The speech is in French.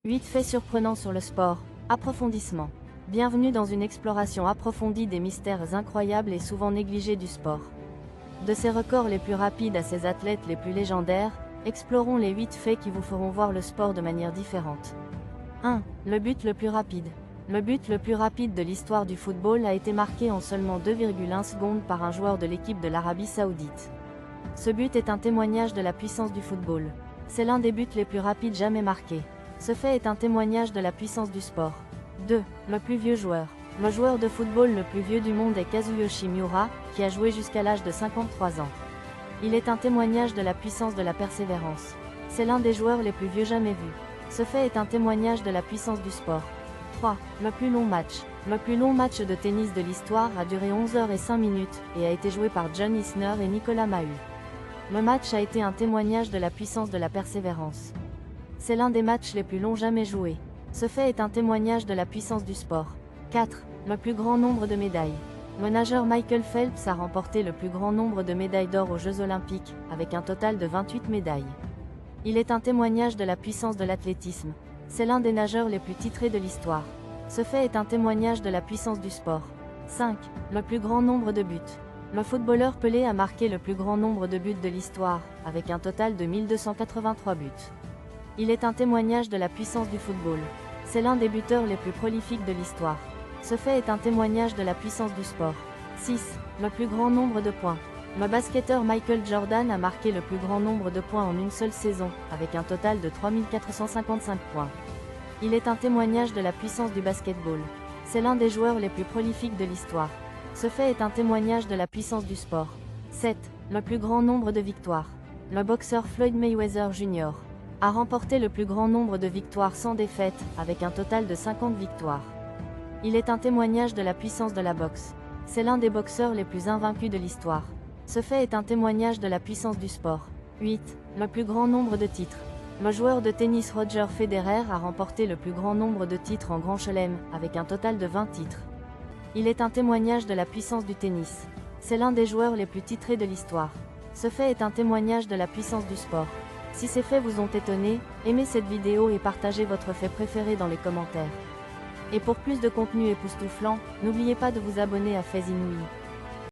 8 faits surprenants sur le sport. Approfondissement. Bienvenue dans une exploration approfondie des mystères incroyables et souvent négligés du sport. De ses records les plus rapides à ses athlètes les plus légendaires, explorons les 8 faits qui vous feront voir le sport de manière différente. 1. Le but le plus rapide. Le but le plus rapide de l'histoire du football a été marqué en seulement 2,1 secondes par un joueur de l'équipe de l'Arabie Saoudite. Ce but est un témoignage de la puissance du football. C'est l'un des buts les plus rapides jamais marqués. Ce fait est un témoignage de la puissance du sport. 2. Le plus vieux joueur. Le joueur de football le plus vieux du monde est Kazuyoshi Miura, qui a joué jusqu'à l'âge de 53 ans. Il est un témoignage de la puissance de la persévérance. C'est l'un des joueurs les plus vieux jamais vus. Ce fait est un témoignage de la puissance du sport. 3. Le plus long match. Le plus long match de tennis de l'histoire a duré 11 heures et 5 minutes, et a été joué par John Isner et Nicolas Mahut. Le match a été un témoignage de la puissance de la persévérance. C'est l'un des matchs les plus longs jamais joués. Ce fait est un témoignage de la puissance du sport. 4. Le plus grand nombre de médailles. Le nageur Michael Phelps a remporté le plus grand nombre de médailles d'or aux Jeux Olympiques, avec un total de 28 médailles. Il est un témoignage de la puissance de l'athlétisme. C'est l'un des nageurs les plus titrés de l'histoire. Ce fait est un témoignage de la puissance du sport. 5. Le plus grand nombre de buts. Le footballeur Pelé a marqué le plus grand nombre de buts de l'histoire, avec un total de 1283 buts. Il est un témoignage de la puissance du football. C'est l'un des buteurs les plus prolifiques de l'histoire. Ce fait est un témoignage de la puissance du sport. 6. Le plus grand nombre de points. Le basketteur Michael Jordan a marqué le plus grand nombre de points en une seule saison, avec un total de 3455 points. Il est un témoignage de la puissance du basketball. C'est l'un des joueurs les plus prolifiques de l'histoire. Ce fait est un témoignage de la puissance du sport. 7. Le plus grand nombre de victoires. Le boxeur Floyd Mayweather Jr. a remporté le plus grand nombre de victoires sans défaite, avec un total de 50 victoires. Il est un témoignage de la puissance de la boxe. C'est l'un des boxeurs les plus invaincus de l'histoire. Ce fait est un témoignage de la puissance du sport. 8. Le plus grand nombre de titres. Le joueur de tennis Roger Federer a remporté le plus grand nombre de titres en Grand Chelem, avec un total de 20 titres. Il est un témoignage de la puissance du tennis. C'est l'un des joueurs les plus titrés de l'histoire. Ce fait est un témoignage de la puissance du sport. Si ces faits vous ont étonné, aimez cette vidéo et partagez votre fait préféré dans les commentaires. Et pour plus de contenu époustouflant, n'oubliez pas de vous abonner à Faits Inouïs.